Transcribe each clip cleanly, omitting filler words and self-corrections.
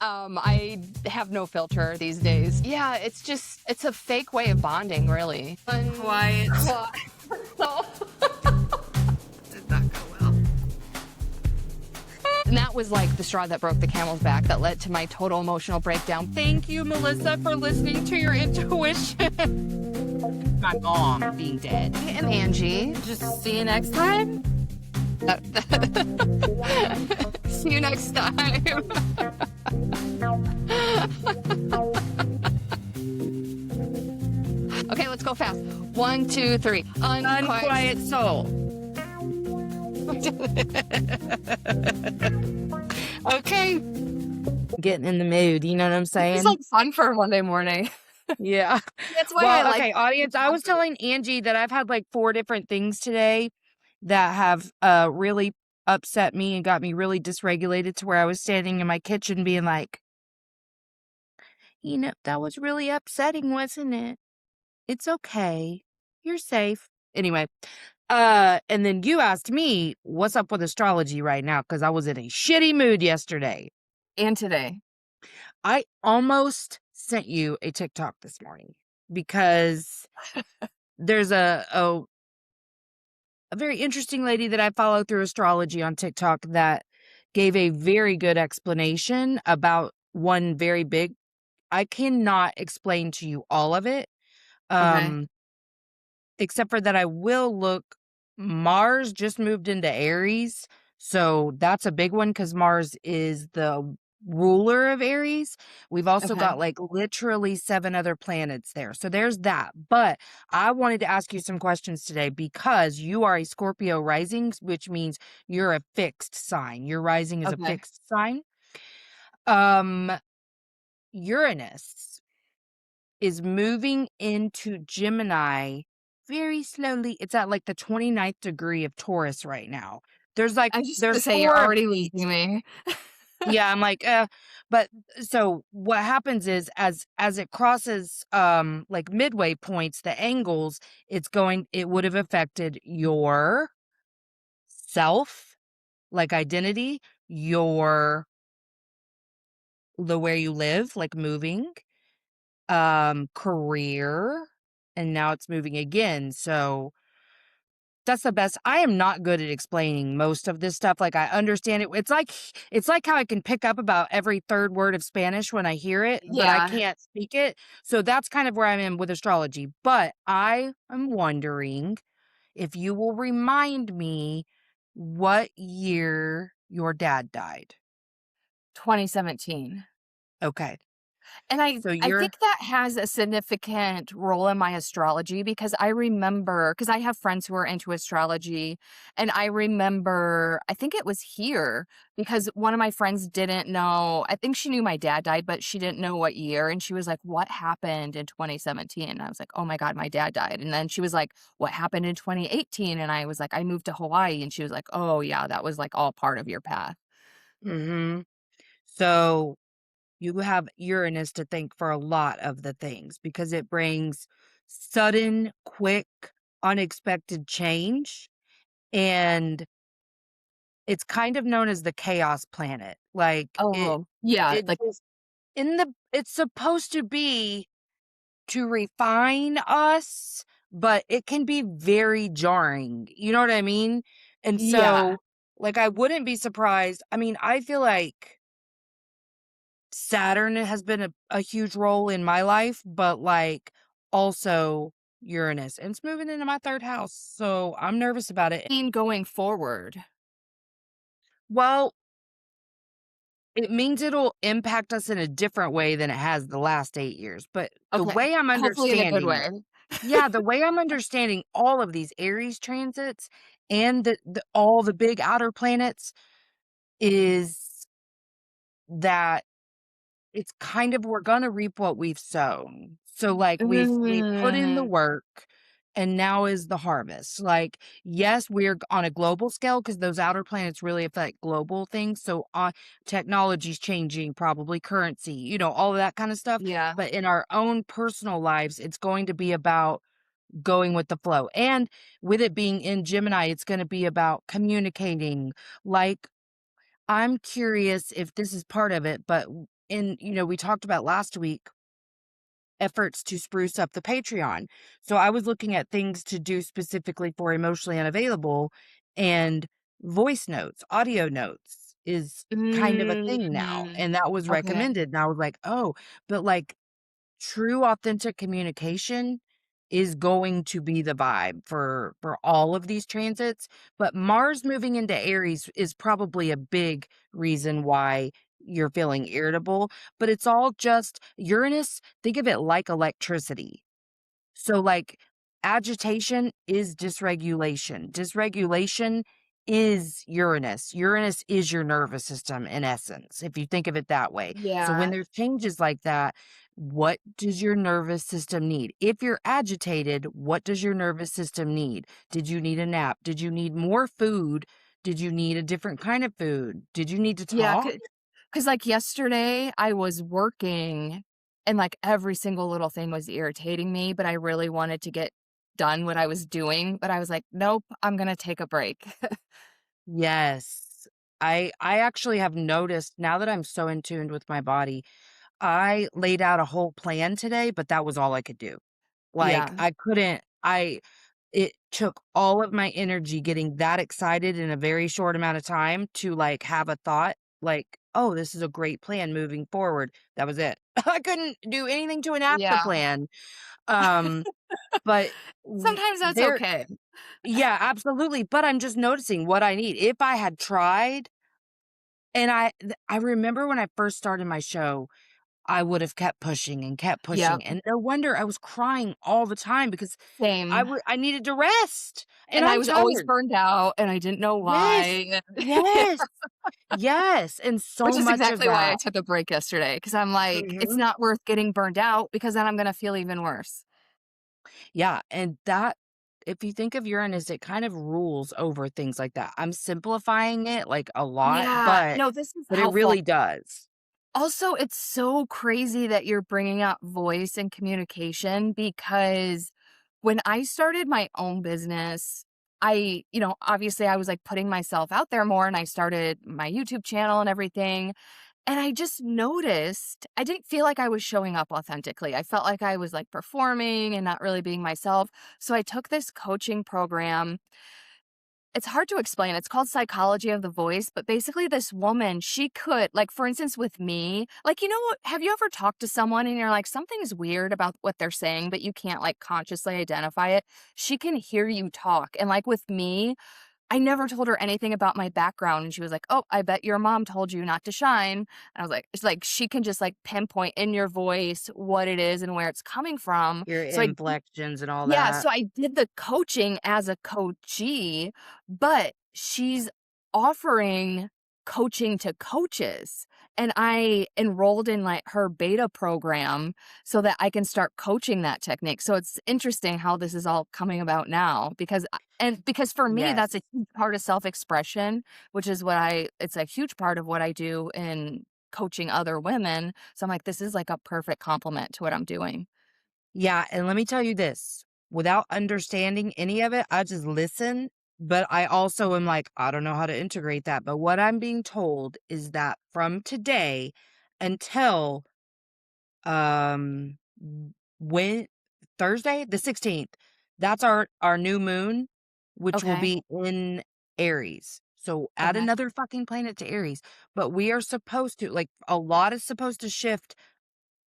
I have no filter these days. Yeah, it's a fake way of bonding, really. Quiet. So, Did not go well. and that was like the straw that broke the camel's back that led to my total emotional breakdown. Thank you, Melissa, for listening to your intuition. My mom being dead. And Angie. Just see you next time. See you next time. Okay, let's go fast. 1, 2, 3. Unquiet soul. Okay. Getting in the mood, you know what I'm saying? It's like fun for a Monday morning. Yeah. That's why I like. Okay, audience, I was telling Angie that I've had like 4 different things today that have really upset me and got me really dysregulated to where I was standing in my kitchen being like, that was really upsetting, wasn't it? It's okay. You're safe. Anyway, and then you asked me what's up with astrology right now because I was in a shitty mood yesterday. And today. I almost sent you a TikTok this morning because there's a very interesting lady that I follow through astrology on TikTok that gave a very good explanation about one very big. I cannot explain to you all of it. Okay. Except for that I will look. Mars just moved into Aries, so that's a big one because Mars is the ruler of Aries. We've also Okay. got like literally 7 other planets there. So there's that. But I wanted to ask you some questions today because you are a Scorpio rising, which means you're a fixed sign. Your rising is a Okay. fixed sign. Um, Uranus is moving into Gemini very slowly. It's at like the 29th degree of Taurus right now. There's I was just gonna there's say you're 4 of already each. losing me. Yeah, I'm like, but so what happens is as it crosses like midway points, the angles, it would have affected your self, like identity, the where you live, like moving, career, and now it's moving again. So that's the best. I am not good at explaining most of this stuff. Like I understand it. It's like how I can pick up about every third word of Spanish when I hear it, but I Yeah. can't speak it. So that's kind of where I'm in with astrology. But I am wondering if you will remind me what year your dad died. 2017. Okay. And So I you're think that has a significant role in my astrology because I remember because I have friends who are into astrology, and I remember I think it was here because one of my friends didn't know. I think she knew my dad died, but she didn't know what year, and she was like, "What happened in 2017?" And I was like, "Oh my god, my dad died." And then she was like, "What happened in 2018?" And I was like, "I moved to Hawaii." And she was like, "Oh yeah, that was like all part of your path." mhm. So you have Uranus to thank for a lot of the things because it brings sudden, quick, unexpected change. And it's kind of known as the chaos planet. Like Oh, yeah, it like just it's supposed to be to refine us, but it can be very jarring. You know what I mean? And yeah. so, like, I wouldn't be surprised. I mean, I feel like Saturn has been a huge role in my life, but like also Uranus. And it's moving into my 3rd house. So I'm nervous about it. Going forward. Well, it means it'll impact us in a different way than it has the last 8 years. But the Okay, way I'm hopefully in a good understanding way. it, yeah, the way I'm understanding all of these Aries transits and all the big outer planets is that it's kind of we're gonna reap what we've sown. So, like, we've put in the Mm, work, and now is the harvest. Like, yes, we're on a global scale because those outer planets really affect global things, so, technology's changing, probably currency, all of that kinda stuff, yeah, but in our own personal lives, it's going to be about going with the flow, and with it being in Gemini, it's gonna be about communicating, like, I'm curious if this is part of it, but and, we talked about last week efforts to spruce up the Patreon. So I was looking at things to do specifically for emotionally unavailable, and voice notes, audio notes is kind of a thing now. Mm, And that was okay. recommended. And I was like, oh, but like true authentic communication is going to be the vibe for all of these transits, but Mars moving into Aries is probably a big reason why you're feeling irritable, but it's all just Uranus, think of it like electricity. So, like, agitation is dysregulation. Dysregulation is Uranus. Uranus is your nervous system in essence, if you think of it that way. So, when Yeah. there's changes like that, what does your nervous system need? If you're agitated, what does your nervous system need? Did you need a nap? Did you need more food? Did you need a different kind of food? Did you need to Yeah, talk? cause like, yesterday, I was working, and, like, every single little thing was irritating me, but I really wanted to get done what I was doing, but I was like, "Nope, I'm gonna take a break." Yes. I actually have noticed now that I'm so in tune with my body, I laid out a whole plan today, but that was all I could do. Like, Yeah. I couldn't I it took all of my energy getting that excited in a very short amount of time to, like, have a thought, like, "Oh, this is a great plan moving forward." That was it. I couldn't do anything to enact the Yeah. plan. Um, but w Sometimes that's there okay. Yeah, absolutely, but I'm just noticing what I need. If I had tried and I remember when I first started my show, I would have kept Yep, pushing, and no wonder I was crying all the time because same. I needed to rest, and And I I'm was always tired. burned out, and I didn't know Yes. why. Yes. Yes, and Which so is much of exactly why I that. took a break yesterday, because 'cause I'm like, it's Mhm. not worth getting burned out because then I'm gonna feel even worse. Yeah, and that if you think of Uranus, it kind of rules over things like that. I'm simplifying it, like, a lot, Yeah, but no, this is it helpful. really does. Also, it's so crazy that you're bringing up voice and communication because when I started my own business, obviously I was like putting myself out there more and I started my YouTube channel and everything. And I just noticed I didn't feel like I was showing up authentically. I felt like I was like performing and not really being myself. So I took this coaching program. It's hard to explain. It's called Psychology of the Voice, but basically this woman, she could like for instance with me, like have you ever talked to someone and you're like something's weird about what they're saying, but you can't like consciously identify it? She can hear you talk. And like with me, I never told her anything about my background, and she was like, "Oh, I bet your mom told you not to shine." And I was like it's like she can just, like, pinpoint in your voice what it is and where it's coming from. Your So I inflections and all yeah, that. so I did the coaching as a coachee, but she's offering coaching to coaches, and I enrolled in, like, her beta program so that I can start coaching that technique, so it's interesting how this is all coming about now because for me, that's Yes. a huge part of self-expression, which is it's a huge part of what I do in coaching other women, so I'm like, "This is, like, a perfect complement to what I'm doing." Yeah, and let me tell you this, without understanding any of it, I just listen, but I also am like, I don't know how to integrate that, but what I'm being told is that from today until, w when Thursday? The 16th, that's our new moon, which will Okay, be in Aries. So add okay. another fucking planet to Aries, but we are supposed to like, a lot is supposed to shift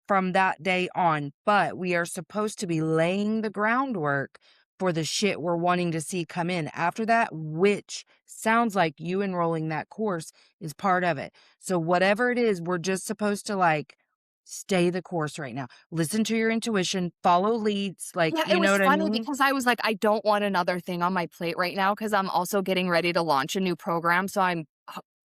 from that day on, but we are supposed to be laying the groundwork for the shit we're wanting to see come in after that, which sounds like you enrolling that course is part of it. So whatever it is, we're just supposed to like stay the course right now. Listen to your intuition, follow leads, like, Yeah, it you know was what I funny mean? because I was like, I don't want another thing on my plate right now because I'm also getting ready to launch a new program. So I'm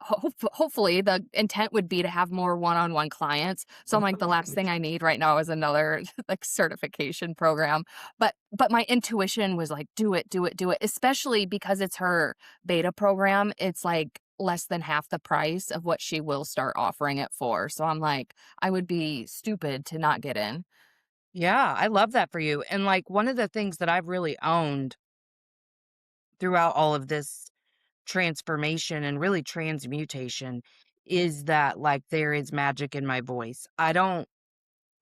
hopefully the intent would be to have more one-on-one clients. So I'm like, the last thing I need right now is another like certification program. But my intuition was like, do it, do it, do it. Especially because it's her beta program. It's like less than half the price of what she will start offering it for. So I'm like, I would be stupid to not get in. Yeah, I love that for you. And like one of the things that I've really owned throughout all of this transformation and really transmutation is that, like, there is magic in my voice.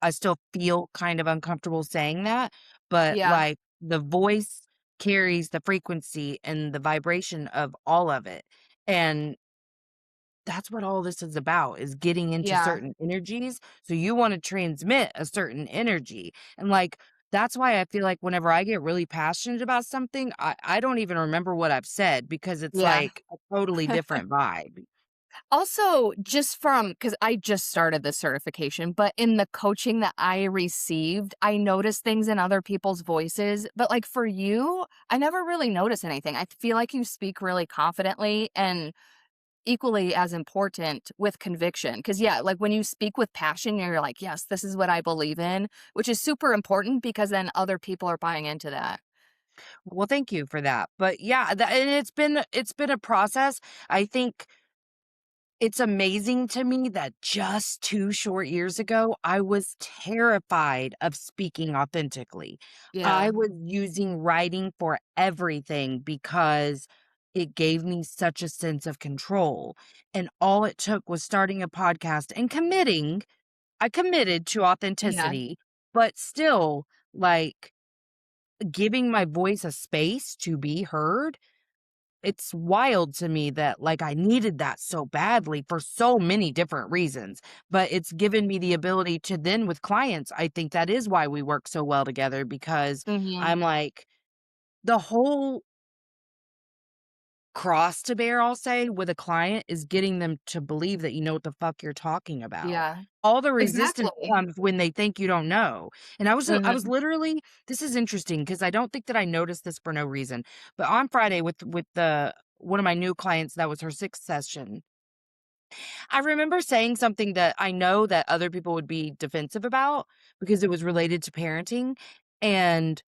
I still feel kind of uncomfortable saying that, but, Yeah, like, the voice carries the frequency and the vibration of all of it, and that's what all this is about, is getting into yeah. certain energies, so you wanna transmit a certain energy, and, like, that's why I feel like whenever I get really passionate about something, I don't even remember what I've said because it's, Yeah. like, a totally different vibe. Also, just from because I just started this certification, but in the coaching that I received, I noticed things in other people's voices. But like for you, I never really notice anything. I feel like you speak really confidently and equally as important with conviction. Because, yeah, like when you speak with passion, you're like, yes, this is what I believe in, which is super important because then other people are buying into that. Well, thank you for that, but yeah, and it's been a process. I think it's amazing to me that just 2 short years ago, I was terrified of speaking authentically. I Yeah. was using writing for everything because it gave me such a sense of control, and all it took was starting a podcast and committing. I committed to Yeah. authenticity, but still, like, giving my voice a space to be heard. It's wild to me that, like, I needed that so badly for so many different reasons, but it's given me the ability to then with clients, I think that is why we work so well together because Hmm. I'm like, the whole cross to bear, I'll say, with a client is getting them to believe that you know what the fuck you're talking about. Yeah. All the resistance Exactly. comes when they think you don't know. And I was Hmm. literally, this is interesting because I don't think that I noticed this for no reason. But on Friday with the one of my new clients, that was her sixth session. I remember saying something that I know that other people would be defensive about because it was related to parenting. And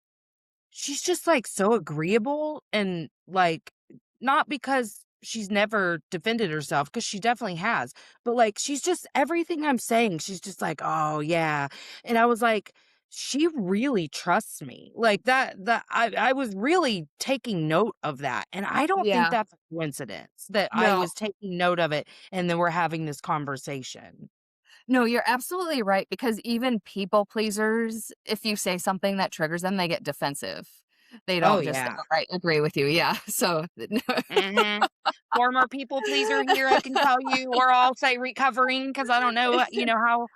she's just, like, so agreeable and, like, not because she's never defended herself, because she definitely has, but, like, she's just everything I'm saying, she's just like, "Oh, yeah," and I was like, "She really trusts me." Like, that I was really taking note of that, and I don't think Yeah. that's a coincidence that I No. was taking note of it, and then we're having this conversation. No, you're absolutely right because even people pleasers, if you say something that triggers them, they get defensive. They Oh, don't just yeah. outright agree with you. Yeah. So Mhm. Former people pleaser here, I can tell you, or I'll say recovering because I don't know, how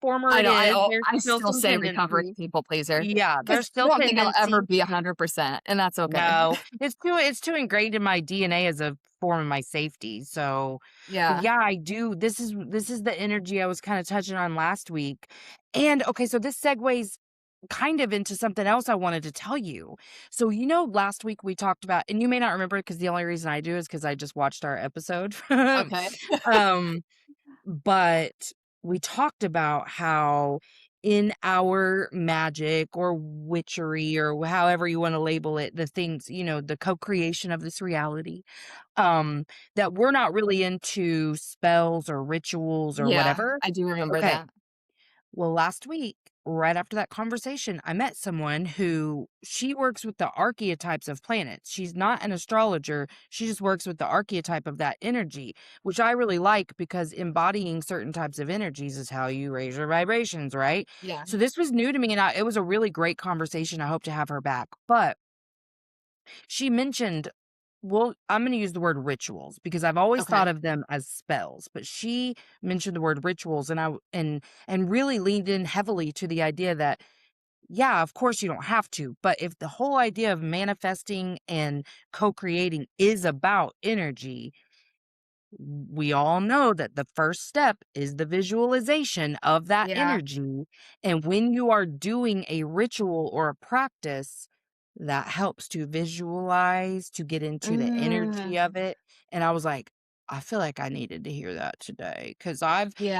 former I it know is. There's I still still some say recovering tendencies. people pleaser Yeah, because there's I still don't think I'll ever tendencies. be 100%, and that's okay. No, it's too ingrained in my DNA as a form of my safety, so but Yeah. yeah, I do this is the energy I was kinda touching on last week, and okay, so this segues kind of into something else I wanted to tell you. So, last week we talked about, and you may not remember because the only reason I do is because I just watched our episode. Okay. Um, but we talked about how in our magic or witchery or however you want to label it, the things, the co-creation of this reality, that we're not really into spells or rituals or Yeah, whatever. I do remember Okay. that. Well, last week, right after that conversation, I met someone who she works with the archetypes of planets. She's not an astrologer. She just works with the archetype of that energy, which I really like because embodying certain types of energies is how you raise your vibrations, right? Yeah. So this was new to me and it was a really great conversation. I hope to have her back. But she mentioned, well, I'm going to use the word rituals because I've always thought Okay. of them as spells, but she mentioned the word rituals and really leaned in heavily to the idea that yeah, of course you don't have to, but if the whole idea of manifesting and co-creating is about energy, we all know that the first step is the visualization of that Yeah. energy. And when you are doing a ritual or a practice, that helps to visualize, to get into the energy Mm, of it. And I was like, I feel like I needed to hear that today because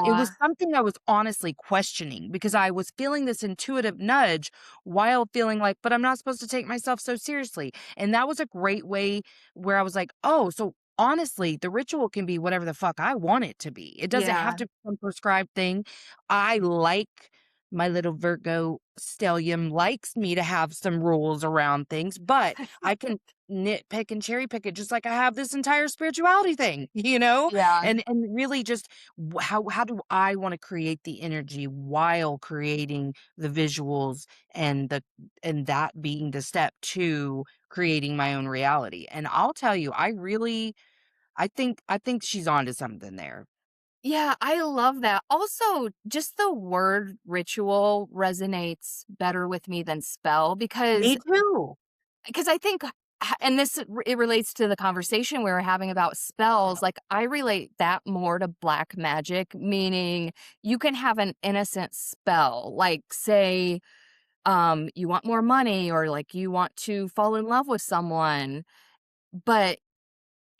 it was yeah. something I was honestly questioning because I was feeling this intuitive nudge while feeling like, but I'm not supposed to take myself so seriously. And that was a great way where I was like, oh, so honestly, the ritual can be whatever the fuck I want it to be. It doesn't have Yeah. to be some prescribed thing. I like my little Virgo stellium likes me to have some rules around things, but I can nitpick and cherry pick it just like I have this entire spirituality thing, you know? Yeah. And really just how do I want to create the energy while creating the visuals and the and that being the step to creating my own reality. And I'll tell you, I think she's onto something there. Yeah, I love that. Also, just the word ritual resonates better with me than spell Me too. because I think and it relates to the conversation we were having about spells, like, I relate that more to black magic, meaning you can have an innocent spell, like, say, you want more money or, like, you want to fall in love with someone, but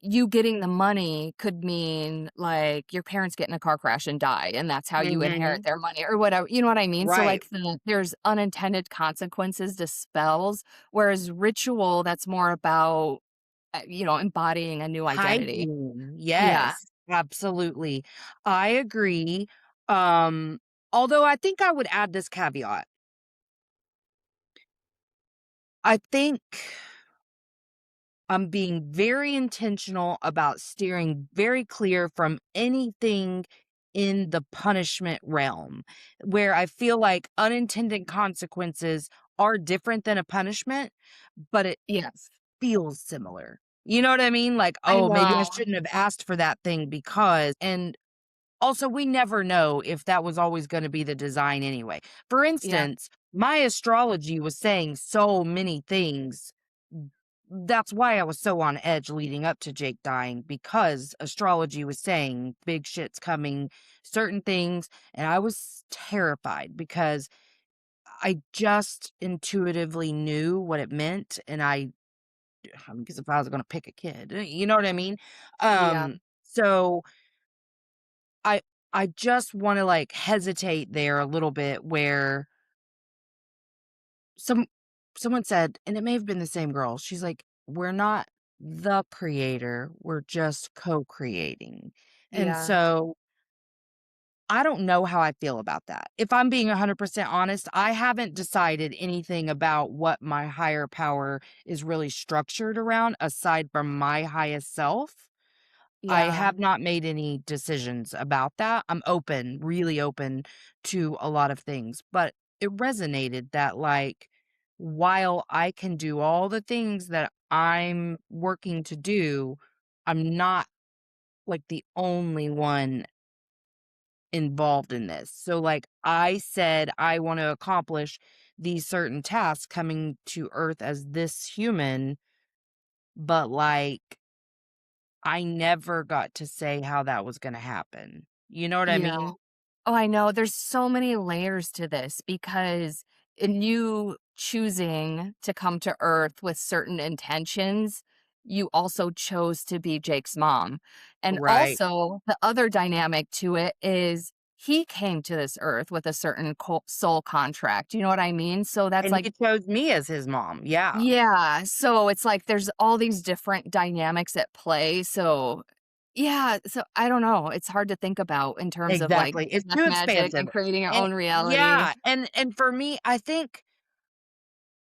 you getting the money could mean, like, your parents get in a car crash and die, and that's how you inherit Mhm. their money or whatever, you know what I mean? So, Right. like, there's unintended consequences to spells, whereas ritual, that's more about, embodying a new identity. Hygiene, Yeah, yes, absolutely. I agree, um, although I think I would add this caveat. I think I'm being very intentional about steering very clear from anything in the punishment realm, where I feel like unintended consequences are different than a punishment, but it yes. feels similar. You know what I mean? Like, I "Oh, maybe I know. shouldn't have asked for that thing because," and also, we never know if that was always gonna be the design anyway. For Yeah, instance, my astrology was saying so many things. That's why I was so on edge leading up to Jake dying, because astrology was saying big shit's coming, certain things, and I was terrified because I just intuitively knew what it meant, and because if I was gonna pick a kid, you know what I mean? yeah, So I I just wanna, like, hesitate there a little bit where some someone said, and it may have been the same girl, she's like, "We're not the creator, we're just co-creating." And yeah, so, I don't know how I feel about that. If I'm being 100% honest, I haven't decided anything about what my higher power is really structured around aside from my highest self. I yeah, have not made any decisions about that. I'm open, really open to a lot of things, but it resonated that, like, while I can do all the things that I'm working to do, I'm not, like, the only one involved in this. So, like, I said I want to accomplish these certain tasks coming to Earth as this human, but, like, I never got to say how that was gonna happen. You know what I yeah. mean? Oh, I know. There's so many layers to this because in you choosing to come to Earth with certain intentions, you also chose to be Jake's mom. And Right. also, the other dynamic to it is he came to this Earth with a certain soul contract. You know what I mean? So that's And like, he chose me as his mom, yeah. yeah. So it's like there's all these different dynamics at play. So, yeah. So I don't know. It's hard to think about in terms of like Exactly, it's black too magic and expansive, creating your and own reality. yeah, and for me, I think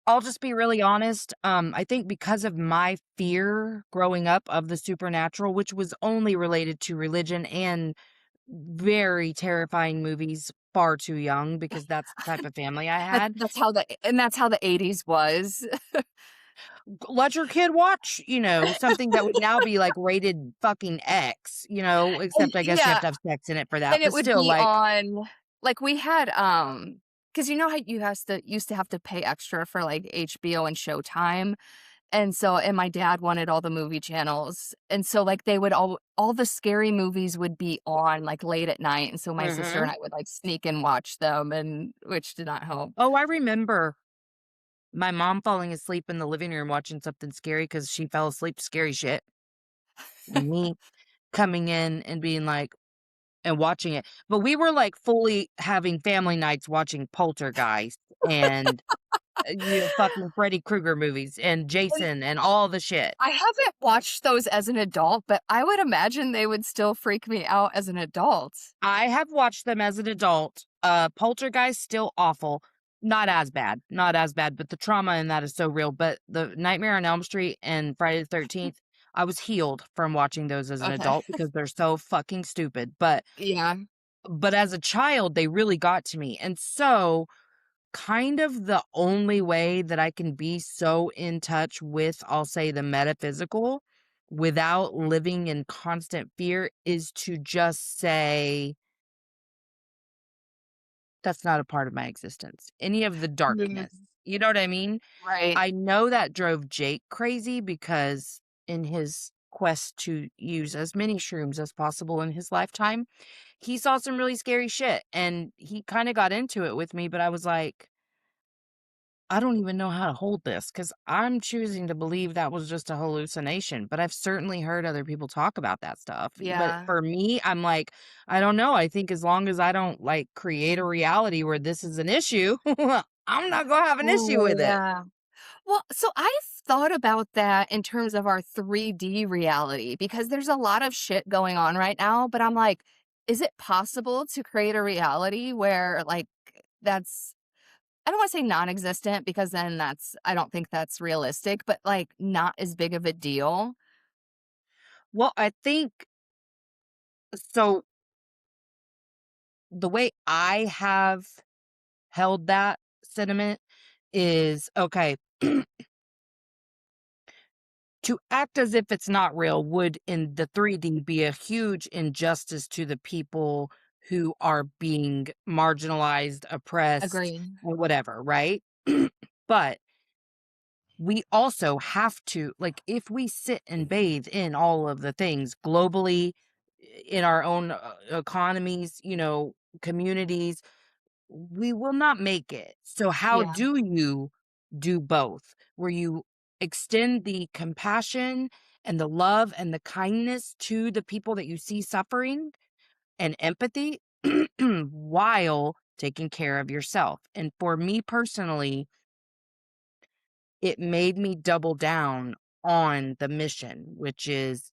I'll just be really honest, I think because of my fear growing up of the supernatural, which was only related to religion and very terrifying movies far too young because that's the type of family I had. That's how the '80s was. Let your kid watch, something that would now be, like, rated fucking X, And except I guess you have yeah, to have sex in it for that, and it but would still, be like on like, we had, because you know how you has to used to have to pay extra for, like, HBO and Showtime? And my dad wanted all the movie channels, and so, like, they would all the scary movies would be on, like, late at night, and so my sister and Mhm. I would, like, sneak and watch them, and which did not help. Oh, I remember my mom falling asleep in the living room watching something scary because she fell asleep to scary shit, and me coming in and being like and watching it, but we were, like, fully having family nights watching Poltergeist and, fucking Freddy Krueger movies and And Jason and all the shit. I haven't watched those as an adult, but I would imagine they would still freak me out as an adult. I have watched them as an adult. Poltergeist, still awful. Not as bad, not as bad, but the trauma in that is so real. But the Nightmare on Elm Street and Friday the 13th, I was healed from watching those as an Okay. adult because they're so fucking stupid. Yeah. But as a child, they really got to me. And so, kind of the only way that I can be so in touch with, I'll say, the metaphysical without living in constant fear is to just say, that's not a part of my existence. Any of the Mhm. darkness. You know what I mean? Right. I know that drove Jake crazy because in his quest to use as many shrooms as possible in his lifetime, he saw some really scary shit and he kind of got into it with me, but I was like, I don't even know how to hold this because I'm choosing to believe that was just a hallucination. But I've certainly heard other people talk about that stuff. But Yeah. for me, I'm like, I don't know. I think as long as I don't like create a reality where this is an issue, I'm not going to have an issue Oh, with it. yeah. Well, so I've thought about that in terms of our 3D reality because there's a lot of shit going on right now, but I'm like, is it possible to create a reality where like that's I don't want to say non-existent because then I don't think that's realistic, but like not as big of a deal? Well, I think so. The way I have held that sentiment is okay. To act as if it's not real would, in the 3D, be a huge injustice to the people who are being marginalized, oppressed, Agreed. or whatever, right? But we also have to, like, if we sit and bathe in all of the things globally, in our own economies, communities, we will not make it. So how Yeah. do you do both? Where you extend the compassion and the love and the kindness to the people that you see suffering and empathy while taking care of yourself. And for me personally, it made me double down on the mission, which is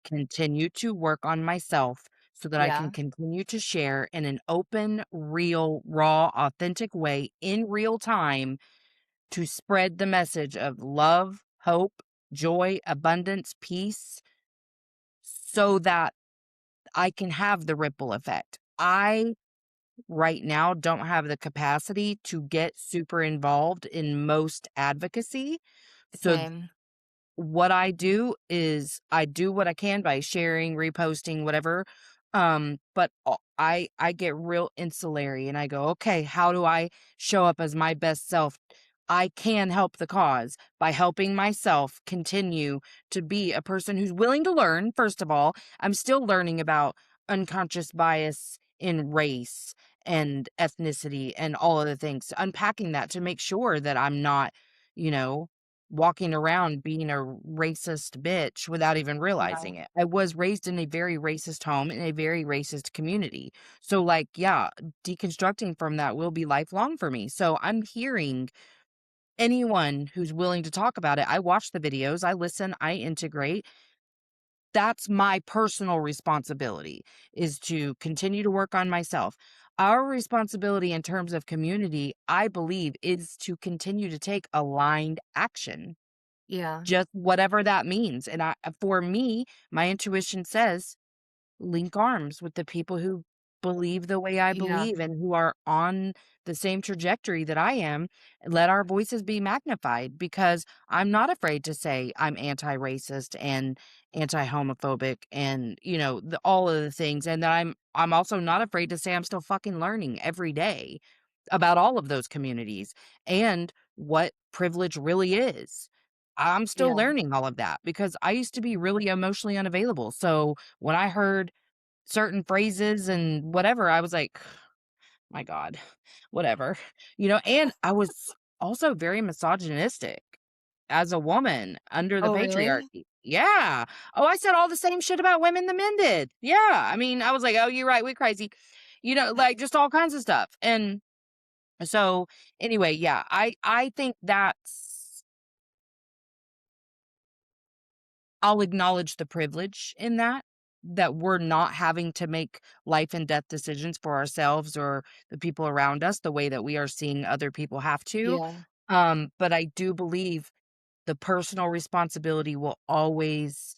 continue to work on myself so that I can Yeah. continue to share in an open, real, raw, authentic way in real time to spread the message of love, hope, joy, abundance, peace, so that I can have the ripple effect. I right now don't have the capacity to get super involved in most advocacy. So Same. what I do is I do what I can by sharing, reposting, whatever. But I get real insulary and I go, okay, how do I show up as my best self? I can help the cause by helping myself continue to be a person who's willing to learn. First of all, I'm still learning about unconscious bias in race and ethnicity and all of the things, unpacking that to make sure that I'm not, you know, walking around being a racist bitch without even Yeah. realizing it. I was raised in a very racist home in a very racist community. So like, yeah, deconstructing from that will be lifelong for me. So I'm hearing anyone who's willing to talk about it. I watch the videos, I listen, I integrate. That's my personal responsibility is to continue to work on myself. Our responsibility in terms of community, I believe, is to continue to take aligned action, Yeah. just whatever that means, and for me, my intuition says, link arms with the people who believe the way I Yeah. believe and who are on the same trajectory that I am. Let our voices be magnified because I'm not afraid to say I'm anti-racist and anti-homophobic and, all of the things, and that I'm also not afraid to say I'm still fucking learning every day about all of those communities and what privilege really is. I'm still Yeah. learning all of that because I used to be really emotionally unavailable. So when I heard certain phrases and whatever, I was like, my God, whatever, and I was also very misogynistic as a woman under the Oh, really? patriarchy. Yeah. Oh, I said all the same shit about women the men did. Yeah. I mean, I was like, oh, you're right. We're crazy. Like just all kinds of stuff. And so anyway, yeah, I think I'll acknowledge the privilege in that. that we're not having to make life and death decisions for ourselves or the people around us the way that we are seeing other people have to. Yeah. But I do believe the personal responsibility will always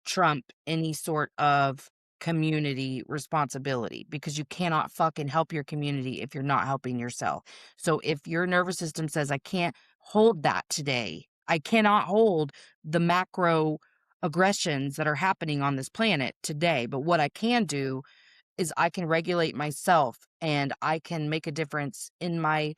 trump any sort of community responsibility because you cannot fucking help your community if you're not helping yourself. So if your nervous system says, I can't hold that today, I cannot hold the macro aggressions that are happening on this planet today, but what I can do is I can regulate myself and I can make a difference in my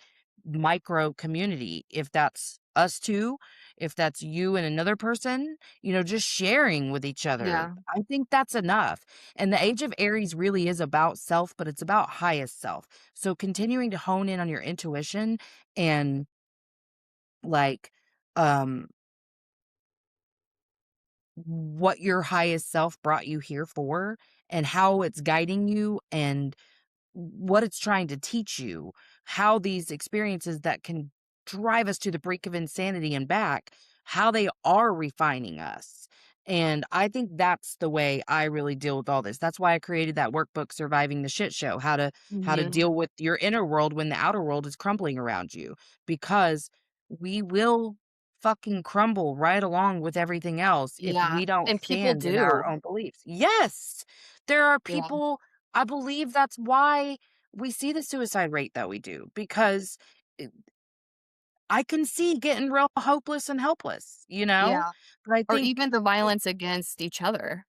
micro community. If that's us two, if that's you and another person, just sharing with each other. Yeah. I think that's enough. And the age of Aries really is about self, but it's about highest self. So continuing to hone in on your intuition and like um what your highest self brought you here for and how it's guiding you and what it's trying to teach you, how these experiences that can drive us to the brink of insanity and back, how they are refining us. And I think that's the way I really deal with all this. That's why I created that workbook Surviving the Shit Show, how to Mhm. deal with your inner world when the outer world is crumbling around you because we will fucking crumble right along with everything else if Yeah, we don't and people stand in our do. own beliefs. Yes. There are Yeah. people I believe that's why we see the suicide rate that we do because it I can see getting real hopeless and helpless, you know? Yeah. But I Or think even the violence against each other.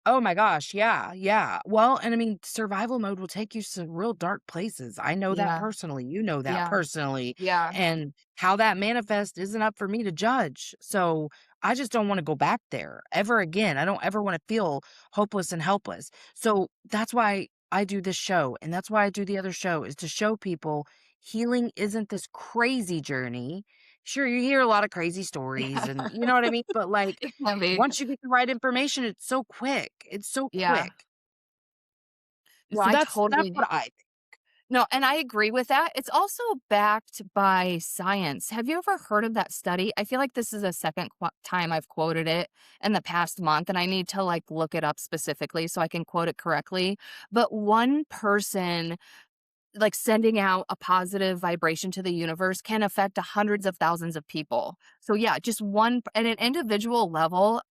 oh my gosh, yeah, yeah. Well, and I mean, survival mode will take you some real dark places. I know that Yeah. personally. You know that Yeah. personally. Yeah. And how that manifests isn't up for me to judge. So I just don't want to go back there ever again. I don't ever want to feel hopeless and helpless. So that's why I do this show. And that's why I do the other show is to show people healing isn't this crazy journey. Sure, you hear a lot of crazy stories Yeah. and you know what I mean? But like, It can be. once you get the right information, it's so quick. It's so Yeah. quick. No, So I that's totally what I think. No, and I agree with that. It's also backed by science. Have you ever heard of that study? I feel like this is the second time I've quoted it in the past month, and I need to like look it up specifically so I can quote it correctly. But one person like sending out a positive vibration to the universe can affect hundreds of thousands of people. So yeah, just one at an individual level,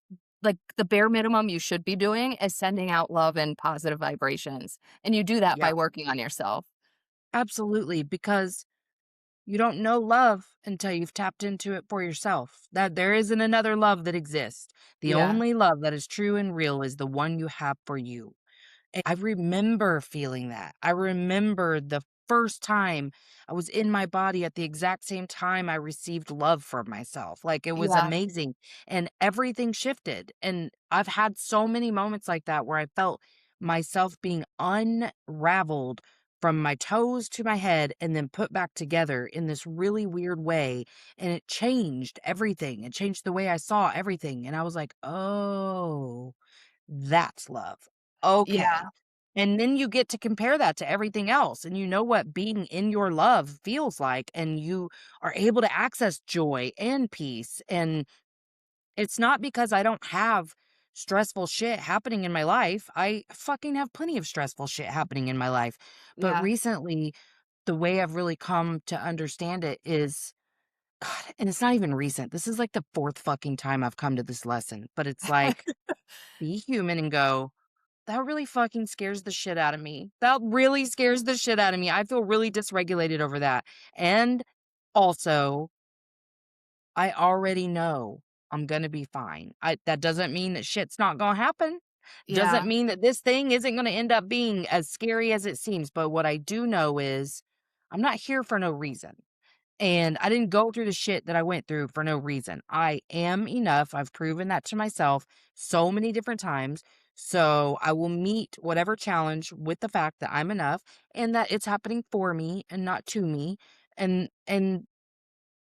like the bare minimum you should be doing is sending out love and positive vibrations. And you do that Yeah, by working on yourself. absolutely, because you don't know love until you've tapped into it for yourself. That there isn't another love that exists. The Yeah. only love that is true and real is the one you have for you. And I remember feeling that. I remember the first time I was in my body at the exact same time I received love from myself. Like, it was Yeah. amazing, and everything shifted, and I've had so many moments like that where I felt myself being unraveled from my toes to my head and then put back together in this really weird way, and it changed everything. It changed the way I saw everything, and I was like, "Oh, that's love. Yeah. Okay." And then you get to compare that to everything else, and you know what being in your love feels like, and you are able to access joy and peace. And it's not because I don't have stressful shit happening in my life. I fucking have plenty of stressful shit happening in my life. But Yeah. recently, the way I've really come to understand it is God, and it's not even recent. This is like the fourth fucking time I've come to this lesson, but it's like, be human and go, that really fucking scares the shit out of me. That really scares the shit out of me. I feel really dysregulated over that. And also, I already know I'm gonna be fine. That doesn't mean that shit's not gonna happen. Doesn't Yeah. mean that this thing isn't gonna end up being as scary as it seems. But what I do know is I'm not here for no reason. And I didn't go through the shit that I went through for no reason. I am enough. I've proven that to myself so many different times. So I will meet whatever challenge with the fact that I'm enough and that it's happening for me and not to me and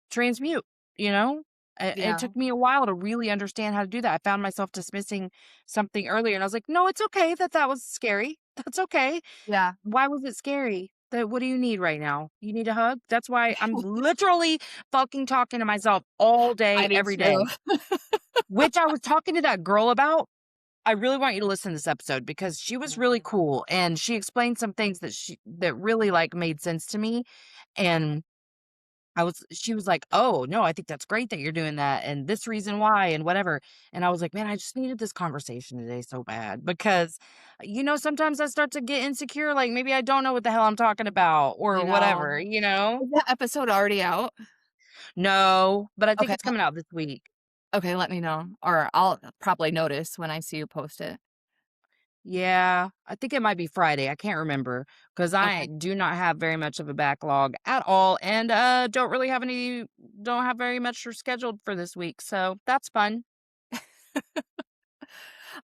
transmute, you know? It Yeah. took me a while to really understand how to do that. I found myself dismissing something earlier and I was like, "No, it's okay that that was scary. That's okay. Yeah. Why was it scary? What do you need right now? You need a hug?" That's why I'm literally fucking talking to myself all I day, do every day, too. which I was talking to that girl about. I really want you to listen to this episode because she was really cool, and she explained some things that really, like, made sense to me, and she was like, "Oh, no, I think that's great that you're doing that, and this reason why, and whatever." And I was like, "Man, I just needed this conversation today so bad," because, sometimes I start to get insecure, like, maybe I don't know what the hell I'm talking about I or know. whatever, you know? Is that episode already out? No, but I think Okay, it's coming out this week. okay, let me know, or I'll probably notice when I see you post it. Yeah, I think it might be Friday, I can't remember because I Okay. do not have very much of a backlog at all, and, don't have very much scheduled for this week, so that's fun.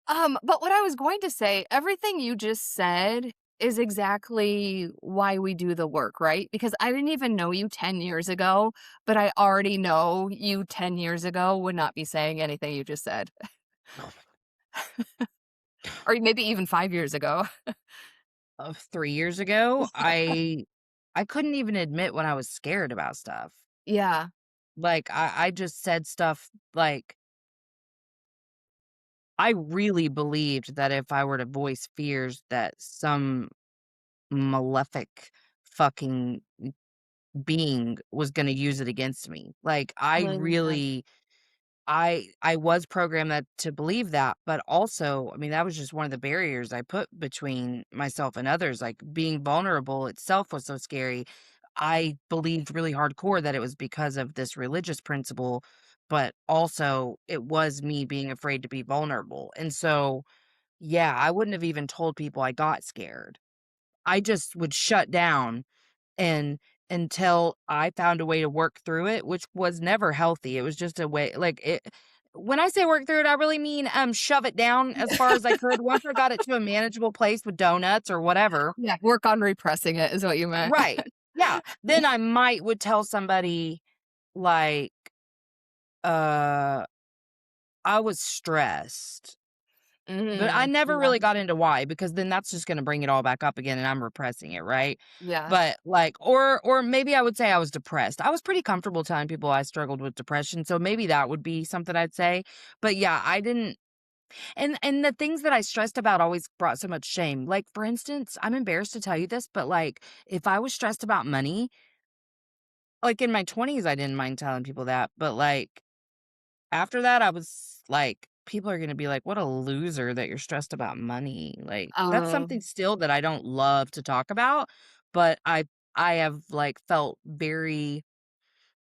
But what I was going to say, everything you just said is exactly why we do the work, right? Because I didn't even know you 10 years ago, but I already know you 10 years ago would not be saying anything you just said. Or maybe even 5 years ago. Of 3 years ago, I couldn't even admit when I was scared about stuff. Yeah. Like, I just said stuff like, I really believed that if I were to voice fears that some malefic fucking being was gonna use it against me. Like, I Oh, yeah. really I was programmed that to believe that, but also, I mean, that was just one of the barriers I put between myself and others, like, being vulnerable itself was so scary. I believed really hardcore that it was because of this religious principle, but also it was me being afraid to be vulnerable, and so, yeah, I wouldn't have even told people I got scared. I just would shut down and until I found a way to work through it, which was never healthy. It was just a way like it when I say work through it, I really mean shove it down as far as I could. Once I got it to a manageable place with donuts or whatever. Yeah, work on repressing it is what you meant. Right. Yeah. Then I might would tell somebody like uh I was stressed. But I never Yeah, really got into why, because then that's just gonna bring it all back up again and I'm repressing it, right? yeah, But, like or maybe I would say I was depressed. I was pretty comfortable telling people I struggled with depression, so maybe that would be something I'd say. But yeah, I didn't and the things that I stressed about always brought so much shame. Like, for instance, I'm embarrassed to tell you this, but, like, if I was stressed about money, like, in my 20s, I didn't mind telling people that, but, like, after that, I was like, people are gonna be like, "What a loser that you're stressed about money." Like, that's something um, still that I don't love to talk about, but I have, like, felt very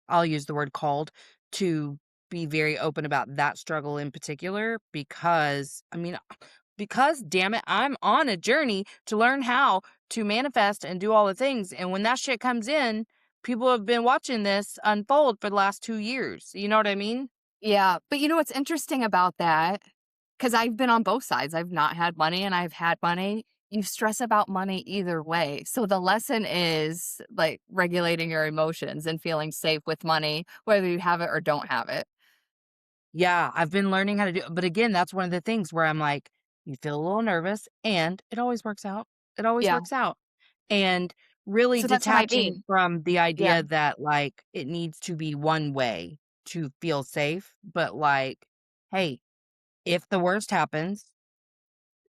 I'll use the word called to be very open about that struggle in particular because, I mean, because damn it, I'm on a journey to learn how to manifest and do all the things, and when that shit comes in, people have been watching this unfold for the last 2 years, you know what I mean? yeah, but you know what's interesting about that? Because 'Cause I've been on both sides, I've not had money and I've had money. You stress about money either way, so the lesson is, like, regulating your emotions and feeling safe with money, whether you have it or don't have it. Yeah, I've been learning how to do but again, that's one of the things where I'm like, you feel a little nervous and it always works out. It always Yeah, works out. And really so that's what I detaching mean. from the Yeah, idea that like it needs to be one way to feel safe, but like, hey, if the worst happens,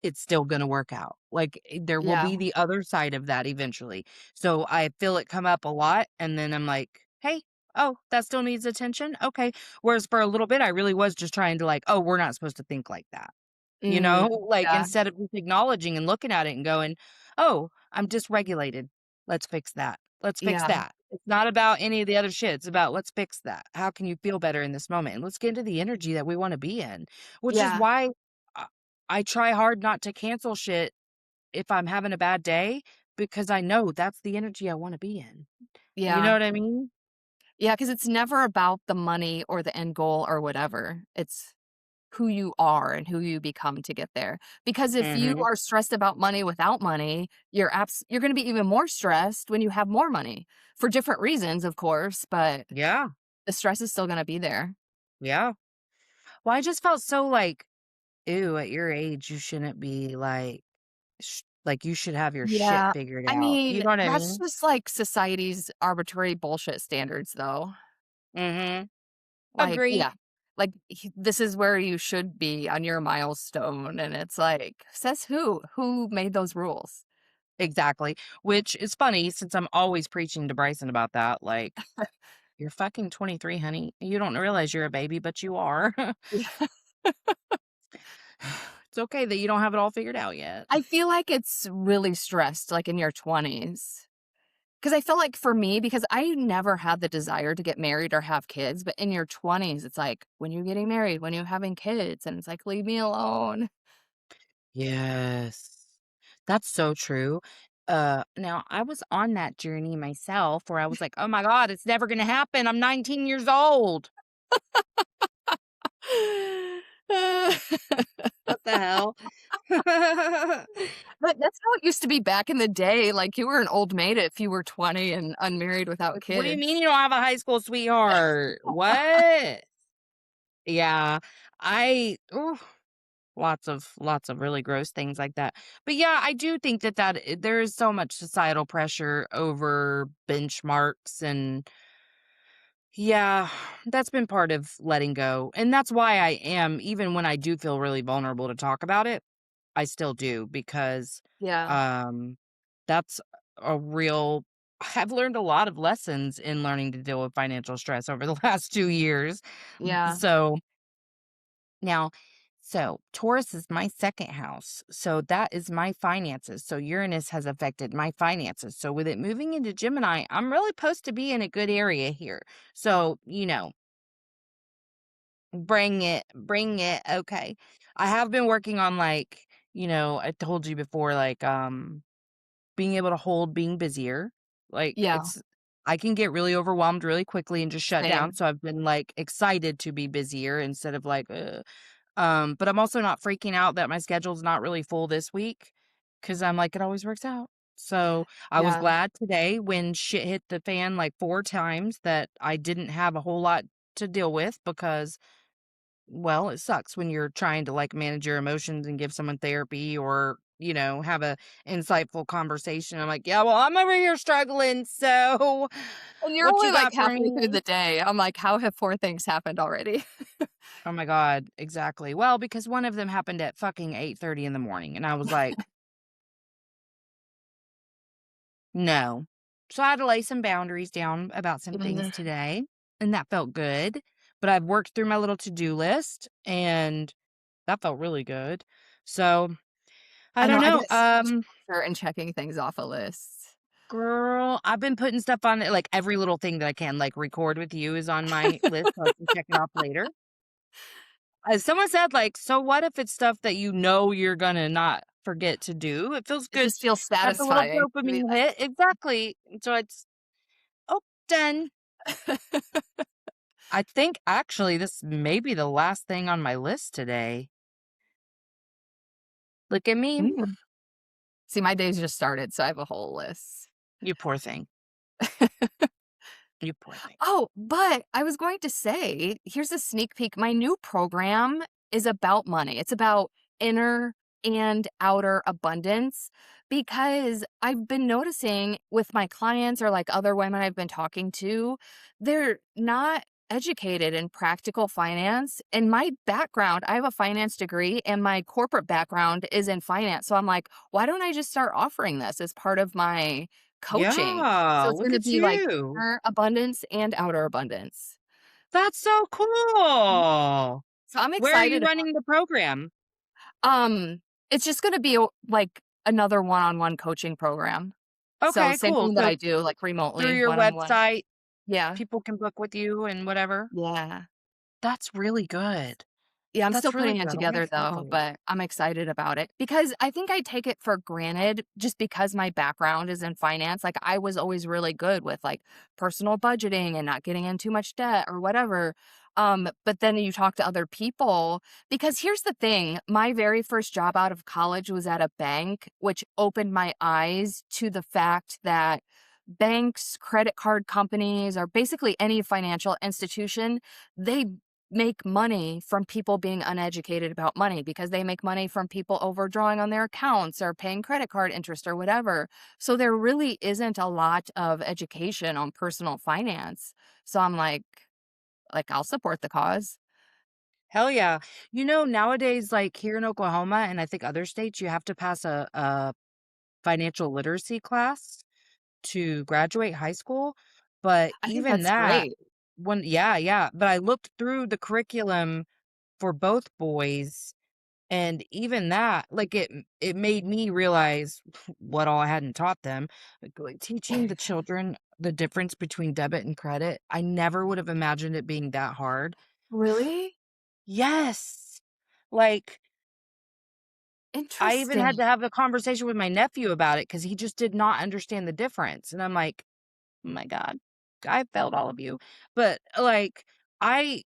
it's still gonna work out. Like, there will yeah, be the other side of that eventually. So, I feel it come up a lot, and then I'm like, "Hey, oh, that still needs attention? Okay." Whereas for a little bit, I really was just trying to like, "Oh, we're not supposed to think like that." You mm, know? Like, yeah, instead of just acknowledging and looking at it and going, "Oh, I'm dysregulated. Let's fix that. Let's fix yeah, that." It's not about any of the other shit. It's about, "Let's fix that. How can you feel better in this moment? And let's get into the energy that we wanna be in." Which is yeah, why I I try hard not to cancel shit if I'm having a bad day because I know that's the energy I wanna be in. You know yeah. what I mean? Yeah, because it's never about the money or the end goal or whatever. It's who you are and who you become to get there. Because if you Mhm. are stressed about money without money, you're gonna be even more stressed when you have more money, for different reasons, of course, but Yeah. the stress is still gonna be there. Yeah. Well, I just felt so like, "Ew, at your age, you shouldn't be like, you should have your shit Yeah. figured I out." You mean, know what I that's mean? just, like, society's arbitrary bullshit standards, though. Mhm. Like, yeah. Agreed. Like, this is where you should be on your milestone, and it's like, says who? Who made those rules? Exactly, which is funny since I'm always preaching to Bryson about that, like, "You're fucking 23, honey. You don't realize you're a baby, but you are. Yeah. It's okay that you don't have it all figured out yet." I feel like it's really stressed, like, in your 20s. Because I feel like for me, because I never had the desire to get married or have kids, but in your 20s, it's like, when you're getting married, when you're having kids, and it's like, "Leave me alone." Yes. That's so true. Now I was on that journey myself where I was like, "Oh my god, it's never gonna happen. I'm 19 years old. What the hell?" But that's how it used to be back in the day, like, you were an old maid if you were 20 and unmarried without Like, "What do you mean kids. you don't have a high school sweetheart? What?" Yeah, I ooh, lots of really gross things like that. But yeah, I do think that there is so much societal pressure over benchmarks and yeah, that's been part of letting go. And that's why I am even when I do feel really vulnerable to talk about it, I still do because Yeah, um that's a real I've learned a lot of lessons in learning to deal with financial stress over the last 2 years. yeah. So now, so Taurus is my second house. So that is my finances. So Uranus has affected my finances. So with it moving into Gemini, I'm really supposed to be in a good area here. So, bring it, bring it. Okay. I have been working on I told you before, being able to hold being busier. Like Yeah, it's I can get really overwhelmed really quickly and just shut down. same. So I've been excited to be busier instead of but I'm also not freaking out that my schedule's not really full this week because I'm like, it always works out. So I was Yeah. glad today when shit hit the fan like 4 times that I didn't have a whole lot to deal with because, well, it sucks when you're trying to manage your emotions and give someone therapy or, have a insightful conversation. I'm like, yeah, well, I'm over here struggling. So And you're what only, you like, got for halfway me? through the day. I'm like, "How have 4 things happened already?" Oh my God. Exactly. Well, because one of them happened at fucking 8:30 in the morning. And I was like, no. So I had to lay some boundaries down about some things Mhm. today, and that felt good. But I've worked through my little to-do list, and that felt really good. So I I know, don't I know. get so much pleasure in checking things off a list. Girl, I've been putting stuff on it, like every little thing that I can, like record with you is on my list so I can check it off later. As someone said, so what if it's stuff that you're gonna not forget to do? It feels It good. just feels That's a little satisfying to be dopamine hit. Exactly. So it's oh, done. like I think actually this may be the last thing on my list today. Look at me. Mm. See, my day's just started, so I have a whole list. You poor thing. You poor thing. Oh, but I was going to say, here's a sneak peek. My new program is about money. It's about inner and outer abundance because I've been noticing with my clients or like other women I've been talking to, they're not educated in practical finance. And my background, I have a finance degree and my corporate background is in finance. So I'm like, why don't I just start offering this as part of my coaching? Yeah, So it's look going to at be like you. inner abundance and outer abundance. That's so Mhm. cool. So I'm Where are you excited about running the program? it's just gonna be, like, another one-on-one coaching program. So Okay, same cool. thing that So I do, like, through remotely, your one-on-one. website, Yeah. people can book with you and whatever. Yeah. That's really good. Yeah, I'm still That's really putting it good. I'm together though, excited. but I'm excited about it because I think I take it for granted just because my background is in finance. Like I was always really good with like personal budgeting and not getting in too much debt or whatever. But then you talk to other people because here's the thing, my very first job out of college was at a bank, which opened my eyes to the fact that banks, credit card companies, or basically any financial institution, they make money from people being uneducated about money because they make money from people overdrawing on their accounts or paying credit card interest or whatever. So there really isn't a lot of education on personal finance. So I'm like I'll support the cause. Hell yeah. Nowadays, like here in Oklahoma and I think other states, you have to pass a financial literacy class to graduate high school. But I think even that's that, great. yeah, yeah. But I looked through the curriculum for both boys, and even that, like it made me realize what all I hadn't taught them. Like teaching the children the difference between debit and credit. I never would have imagined it being that hard. Really? Yes. Like I even had to Interesting. have a conversation with my nephew about it because he just did not understand the difference. And I'm like, "Oh my God, I failed all of you." But like, I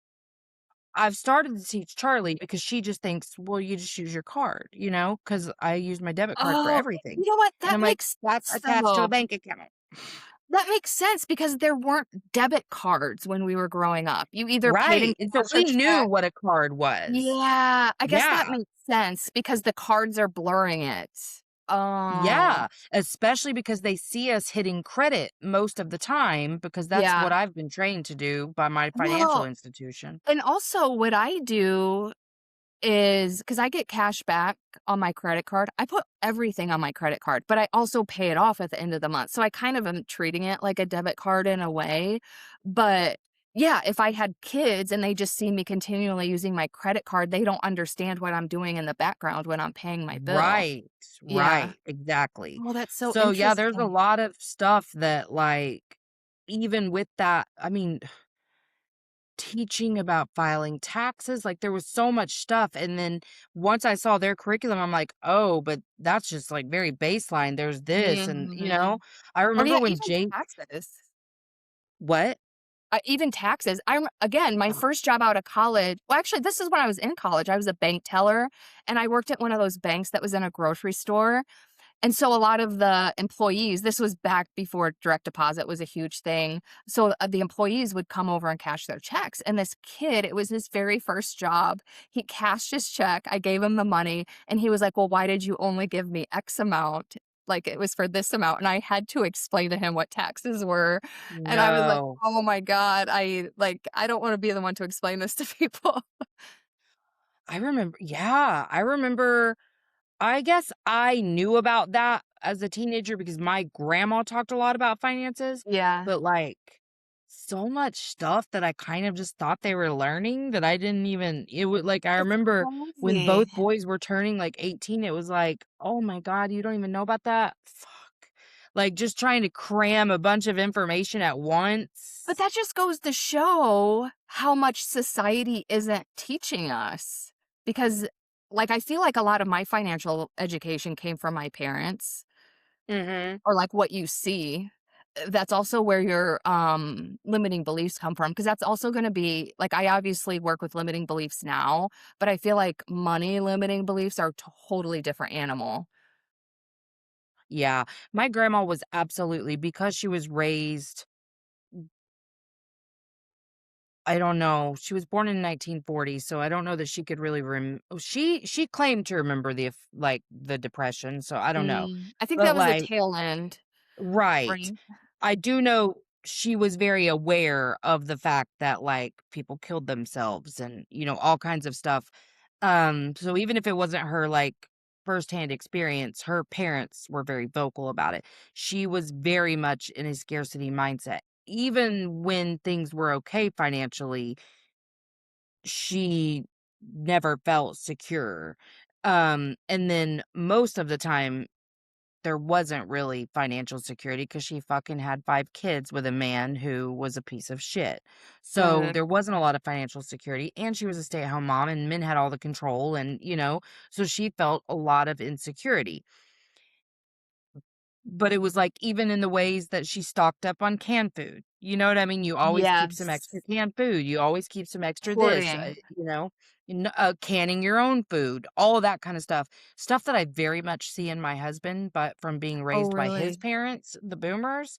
I've started to teach Charlie because she just thinks, well, you just use your card, because I use my debit card for Oh, everything. you know what? And That I'm like, makes that's sense, attached to a though. bank account. That makes sense because there weren't debit cards when we were growing up. You either paid in Right. And so cash or we knew check. what a card was. Yeah, I guess that Yeah. makes sense because the cards are blurring it. Oh, Yeah, especially because they see us hitting credit most of the time because that's what yeah. I've been trained to do by my financial Well, institution. and also what I do is because I get cash back on my credit card. I put everything on my credit card, but I also pay it off at the end of the month. So I kind of am treating it like a debit card in a way. But yeah, if I had kids and they just see me continually using my credit card, they don't understand what I'm doing in the background when I'm paying my bill. Right, Yeah. right, exactly. Oh, that's so So, yeah, there's a interesting. lot of stuff that, like, even with that, I mean, teaching about filing taxes, like, there was so much stuff, and then once I saw their curriculum, I'm like, "Oh, but that's just, like, very baseline, there's this," and, Mhm. I And remember yeah, when even Jake. taxes. What? Even taxes. I'm again, my first job out of college well, actually, this is when I was in college. I was a bank teller, and I worked at one of those banks that was in a grocery store, and so a lot of the employees this was back before direct deposit was a huge thing. So, the employees would come over and cash their checks, and this kid, it was his very first job. He cashed his check, I gave him the money, and he was like, "Well, why did you only give me X amount? Like, it was for this amount," and I had to explain to him what taxes were, and I was like, No. "Oh my god, I don't wanna be the one to explain this to people." I remember I guess I knew about that as a teenager because my grandma talked a lot about finances, Yeah. but, like, so much stuff that I kind of just thought they were learning that I didn't even it would like, I It's remember when crazy. both boys were turning, like, 18, it was like, "Oh my god, you don't even know about that? Fuck." Like, just trying to cram a bunch of information at But once. that just goes to show how much society isn't teaching us. Because, like, I feel like a lot of my financial education came from my parents Mhm. or, like, what you see. That's also where your, limiting beliefs come from. Because that's also gonna be like, I obviously work with limiting beliefs now, but I feel like money limiting beliefs are a totally different animal. Yeah. My grandma was absolutely because she was raised I don't know. She was born in 1940, so I don't know that she could really she claimed to remember the depression, so I don't know. I think But that was the like tail end, right. right? I do know she was very aware of the fact that like people killed themselves and, all kinds of stuff. So even if it wasn't her like firsthand experience, her parents were very vocal about it. She was very much in a scarcity mindset. Even when things were okay financially, she never felt secure. And then most of the time, there wasn't really financial security because she fucking had 5 kids with a man who was a piece of shit. So, Mhm. there wasn't a lot of financial security, and she was a stay-at-home mom, and men had all the control and, so she felt a lot of insecurity. But it was, like, even in the ways that she stocked up on canned food, you know what I mean? You always keep some Yes. extra canned food, you always keep some extra this, Hoarding. canning your own food, all of that kinda stuff. Stuff that I very much see in my husband, but from being Oh, raised by his really? parents, the boomers,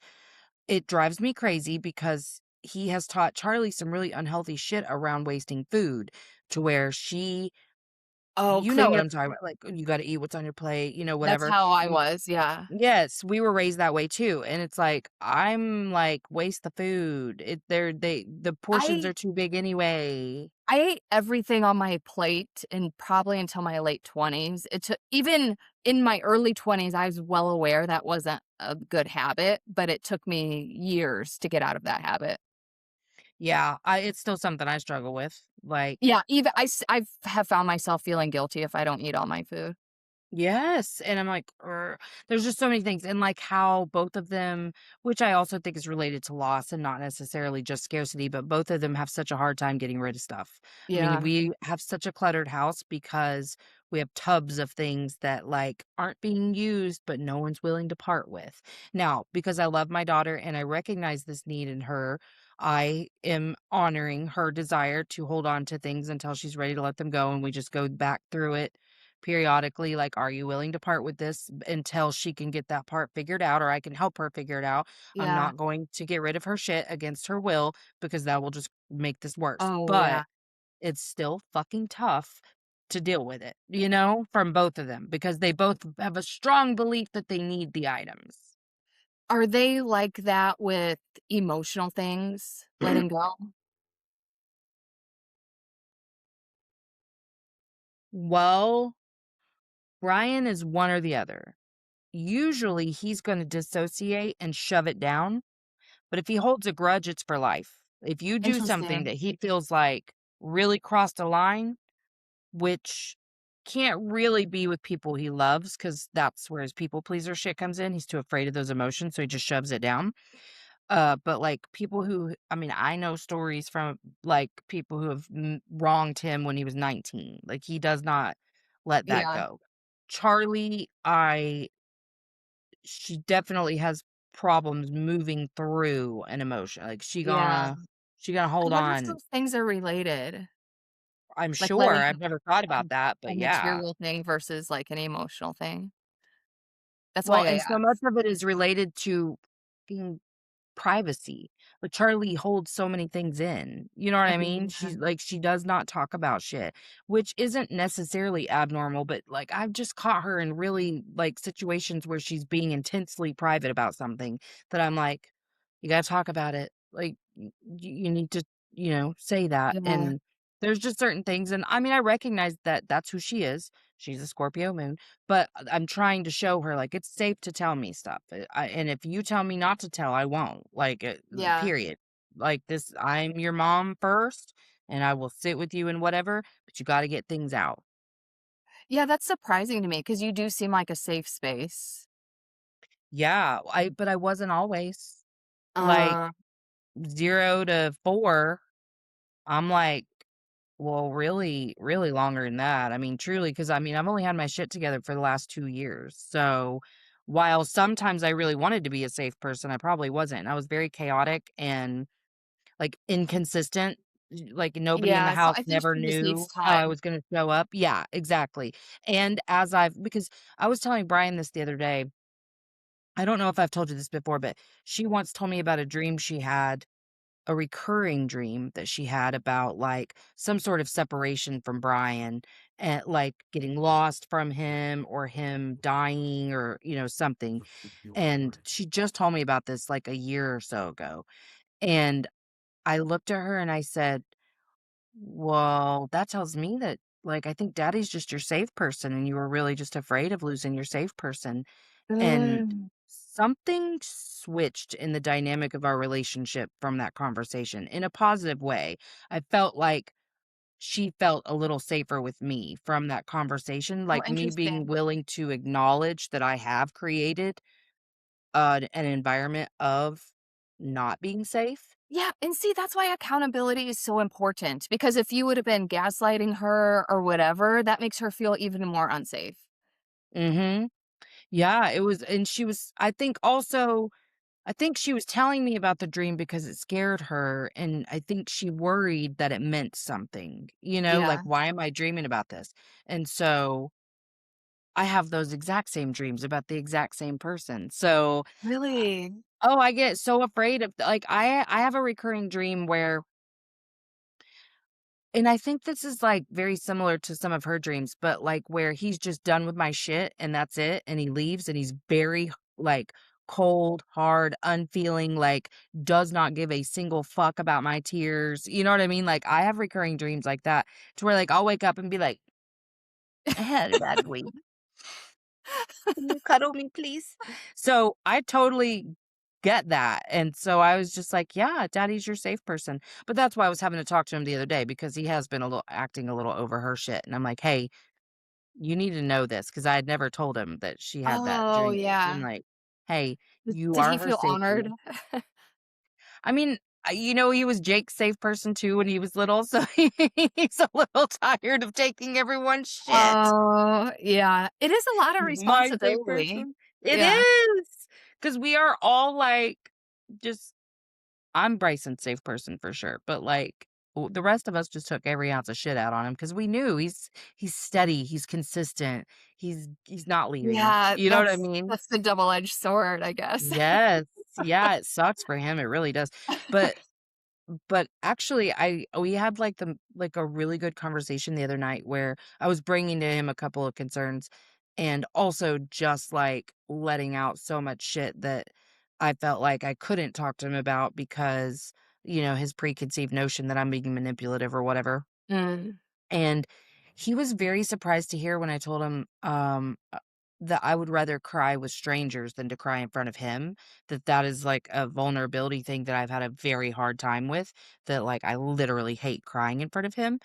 it drives me crazy because he has taught Charlie some really unhealthy shit around wasting food to where she Oh, You know clean what your I'm talking about, like, you gotta eat what's on your plate, That's whatever. how I Y was, yeah. Yes, we were raised that way too, and it's like, I'm like, "Waste the food." The portions I are too big anyway. I ate everything on my plate and probably until my late 20s. It took even in my early 20s, I was well aware that wasn't a good habit, but it took me years to get out of that habit. Yeah, I it's still something I struggle with, like Yeah, even I've have found myself feeling guilty if I don't eat all my food. yes, and I'm like, there's just so many things, and like how both of them, which I also think is related to loss and not necessarily just scarcity, but both of them have such a hard time getting rid of stuff. I mean, Yeah, we have such a cluttered house because we have tubs of things that like aren't being used, but no one's willing to part with. Now, because I love my daughter and I recognize this need in her, I am honoring her desire to hold on to things until she's ready to let them go, and we just go back through it periodically, like, "Are you willing to part with this?" Until she can get that part figured out or I can help her figure it out. I'm yeah. not going to get rid of her shit against her will because that will just make this worse, Oh, but yeah. it's still fucking tough to deal with it, from both of them because they both have a strong belief that they need the items. Are they like that with emotional things, letting go? Well, Brian is one or the other. Usually, he's gonna dissociate and shove it down. But if he holds a grudge, it's for life. If you do something Interesting. that he feels like really crossed a line, which can't really be with people he loves, because that's where his people pleaser shit comes in. He's too afraid of those emotions, so he just shoves it down. But like people who, I mean, I know stories from like people who have wronged him when he was 19. Like he does not let that Yeah, go. Charlie, she definitely has problems moving through an emotion, like, yeah. she gonna I hold wonder if on. those things are related, I'm like sure, letting I've never thought a about that, a but yeah. material thing versus, like, an emotional thing. That's why Well, I and so much asked. of it is related to being privacy. But Charlie holds so many things in, you know what I mean? Yeah, She's like, she does not talk about shit, which isn't necessarily abnormal, but, like, I've just caught her in really, like, situations where she's being intensely private about something that I'm like, "You gotta talk about it." Like, you need to, say that, yeah, and there's just certain things, and, I mean, I recognize that that's who she is. She's a Scorpio moon, but I'm trying to show her, like, it's safe to tell me stuff, and if you tell me not to tell, I won't, like, yeah. period. Like, this I'm your mom first, and I will sit with you and whatever, but you gotta get things out. Yeah, that's surprising to me because you do seem like a safe space. Yeah, but I wasn't always. Like, Uh, 0 to 4, I'm like, well, really, really longer than that. I mean, truly, because I mean, I've only had my shit together for the last 2 years. So, while sometimes I really wanted to be a safe person, I probably wasn't. I was very chaotic and, like, inconsistent. Like, nobody in the yeah, so house I think never she just needs knew how I time. was gonna show up. Yeah, exactly. And as I've because I was telling Brian this the other day. I don't know if I've told you this before, but she once told me about a dream she had, a recurring dream that she had about, like, some sort of separation from Brian and, like, getting lost from him or him dying or, something, and she just told me about this, like, a year or so ago, and I looked at her and I said, "Well, that tells me that, like, I think daddy's just your safe person and you were really just afraid of losing your safe person." And Mm. something switched in the dynamic of our relationship from that conversation in a positive way. I felt like she felt a little safer with me from that conversation, Oh, like me being interesting. willing to acknowledge that I have created an environment of not being safe. Yeah, and see, that's why accountability is so important because if you would have been gaslighting her or whatever, that makes her feel even more unsafe. Mhm. Yeah, it was, and she was, I think she was telling me about the dream because it scared her, and I think she worried that it meant something, like, Yeah. "Why am I dreaming about this?" And so, I have those exact same dreams about the exact same person, so Really? I get so afraid of like, I have a recurring dream where And I think this is, like, very similar to some of her dreams, but, like, where he's just done with my shit and that's it, and he leaves, and he's very, like, cold, hard, unfeeling, like, does not give a single fuck about my tears, you know what I mean? Like, I have recurring dreams like that to where, like, I'll wake up and be like, "I had a bad week. Can you cuddle me, please?" So, I totally get that, and so I was just like, "Yeah, daddy's your safe person." But that's why I was having to talk to him the other day because he has been a little acting a little over her shit, and I'm like, "Hey, you need to know this," because I had never told him that she had that Oh, dream, and yeah. like, "Hey, you Did are he her feel safety." honored? I mean, he was Jake's safe person too when he was little, so he's a little tired of taking everyone's shit. Oh, yeah. It is a lot of My safe responsibility. person. It Yeah. is, because we are all, like, just I'm Bryson's safe person for sure, but, like, the rest of us just took every ounce of shit out on him because we knew he's steady, he's consistent, he's not leaving. Yeah, You know what I mean? that's the double-edged sword, I guess. Yes. Yeah, it sucks for him, it really does. But actually, I we had, like, a really good conversation the other night where I was bringing to him a couple of concerns and also just, like, letting out so much shit that I felt like I couldn't talk to him about because, his preconceived notion that I'm being manipulative or whatever. Mm, And he was very surprised to hear when I told him, that I would rather cry with strangers than to cry in front of him, that is, like, a vulnerability thing that I've had a very hard time with, that, like, I literally hate crying in front of him,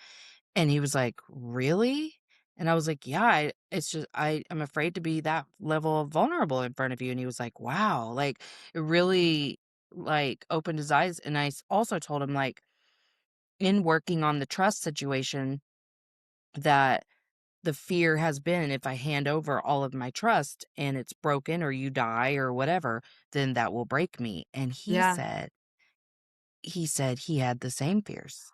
and he was like, "Really?" And I was like, "Yeah, it's just I'm afraid to be that level of vulnerable in front of you," and he was like, "Wow," like, it really, like, opened his eyes, and also told him, like, in working on the trust situation that the fear has been if I hand over all of my trust and it's broken or you die or whatever, then that will break me. And yeah. he said he had the same fears.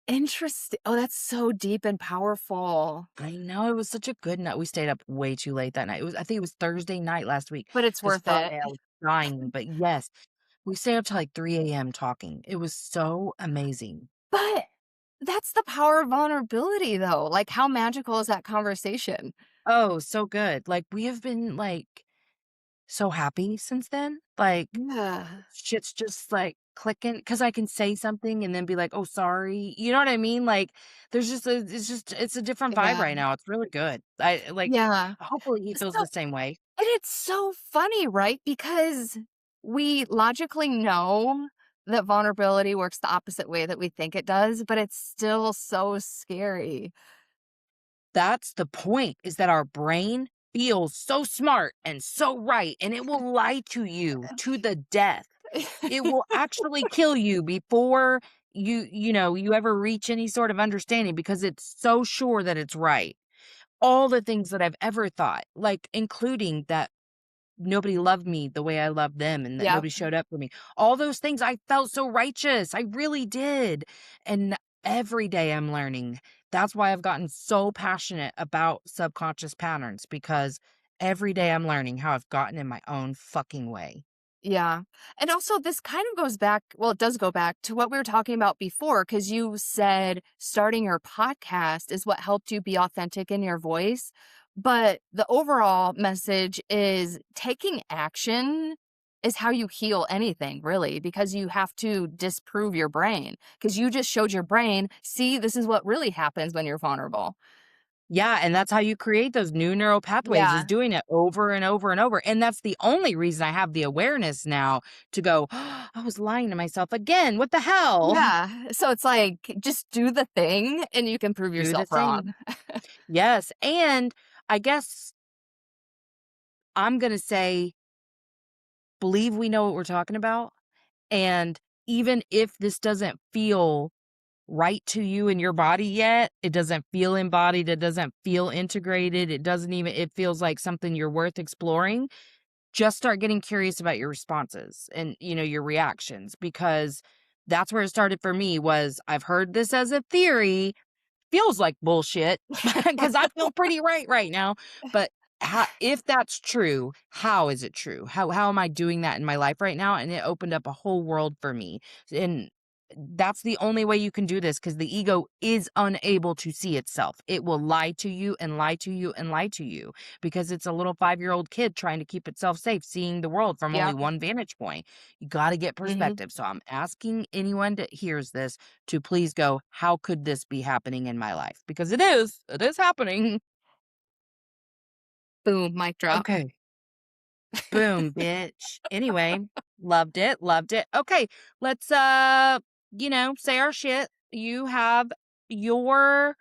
Interesting. Oh, that's so deep and powerful, I know it was such a good night. We stayed up way too late that night. I think it was Thursday night last week but it's because worth it. Friday I was dying. But yes, we stayed up till like 3 a.m. talking. It was so amazing. But that's the power of vulnerability, though. Like, how magical is that conversation? Oh, so good. Like we have been like so happy since then. Like Yeah. shit's just, like, clicking because I can say something and then be like, "Oh, sorry." You know what I mean? Like, it's a different vibe Yeah. right now. It's really good. Yeah. Hopefully he feels So the same way. and it's so funny, right? Because we logically know that vulnerability works the opposite way that we think it does, but it's still so scary. That's the point, is that our brain feels so smart and so right, and it will lie to you to the death. It will actually kill you before you ever reach any sort of understanding because it's so sure that it's right. All the things that I've ever thought, like, including that nobody loved me the way I loved them and that Yep. nobody showed up for me. All those things, I felt so righteous. I really did. And every day I'm learning. That's why I've gotten so passionate about subconscious patterns because every day I'm learning how I've gotten in my own fucking way. Yeah. And also, this kind of goes back, well, it does go back to what we were talking about before, because you said starting your podcast is what helped you be authentic in your voice. But the overall message is taking action is how you heal anything, really, because you have to disprove your brain. Because you just showed your brain, see, this is what really happens when you're vulnerable. Yeah, and that's how you create those new neural pathways is Yeah. doing it over and over and over. And that's the only reason I have the awareness now to go, I was lying to myself again. What the hell? Yeah. So it's like, just do the thing and you can prove Do the yourself thing. wrong. Yes, and I guess I'm gonna say, believe we know what we're talking about, and even if this doesn't feel right to you in your body yet, it doesn't feel embodied, it doesn't feel integrated, it feels like something you're worth exploring, just start getting curious about your responses and, your reactions, because that's where it started for me was, I've heard this as a theory, feels like bullshit because I feel pretty right now, but how if that's true, how is it true? How am I doing that in my life right now? And it opened up a whole world for me, and That's the only way you can do this because the ego is unable to see itself. It will lie to you and lie to you and lie to you because it's a little 5-year-old kid trying to keep itself safe, seeing the world from only Yep. one vantage point. You got to get Mhm. perspective. So I'm asking anyone that hears this to please go, how could this be happening in my life? Because it is happening. Boom, mic drop. Okay. Boom, bitch. Anyway, loved it, loved it. Okay, let's say our shit. You have your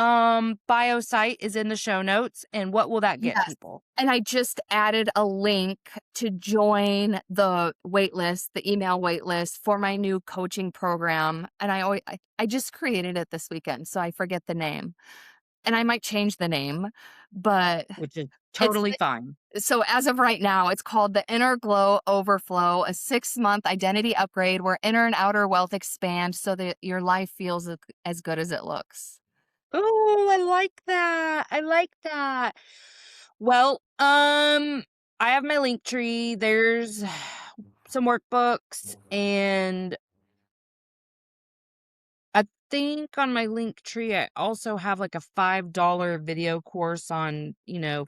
Biosite is in the show notes, and what will that get Yes. people? And I just added a link to join the wait list, the email wait list for my new coaching program. And I just created it this weekend, so I forget the name. And I might change the name, but Which is it's totally fine. so as of right now, it's called the Inner Glow Overflow, a 6-month identity upgrade where inner and outer wealth expand so that your life feels as good as it looks. Oh, I like that. I like that. Well, I have my Linktree. There's some workbooks and I think on my Linktree, I also have like a $5 video course on,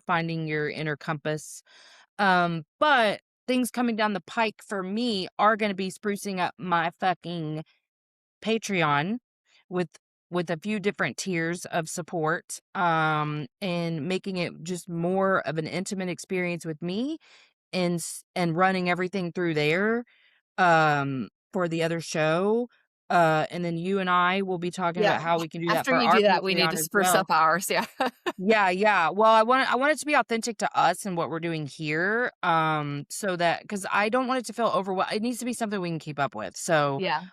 finding your inner compass. But things coming down the pike for me are going to be sprucing up my fucking Patreon with a few different tiers of support, and making it just more of an intimate experience with me and running everything through there for the other show. And then you and I will be talking Yeah. about how we can do that After for you our do that, we need Patreon to as spruce well. up ours. Yeah. Yeah, yeah. Well, I want it to be authentic to us and what we're doing here. So that because I don't want it to feel overwhelmed. It needs to be something we can keep up with. So, Yeah.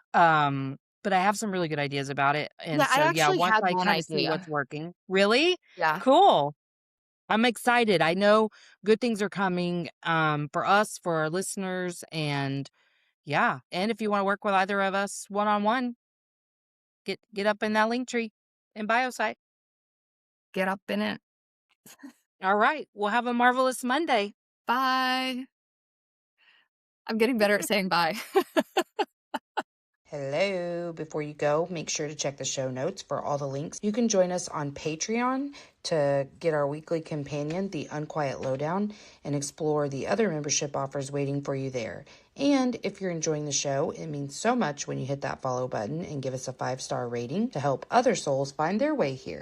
but I have some really good ideas about it. And Yeah. I so yeah, actually once had I one kind of see idea. what's working. Really? Yeah. Cool. I'm excited. I know good things are coming for us, for our listeners, and yeah. And if you want to work with either of us one on one, get up in that link tree in Biosite. Get up in it. All right. We'll have a marvelous Monday. Bye. I'm getting better at saying bye. Hello. Before you go, make sure to check the show notes for all the links. You can join us on Patreon to get our weekly companion, The Unquiet Lowdown, and explore the other membership offers waiting for you there. And if you're enjoying the show, it means so much when you hit that follow button and give us a 5-star rating to help other souls find their way here.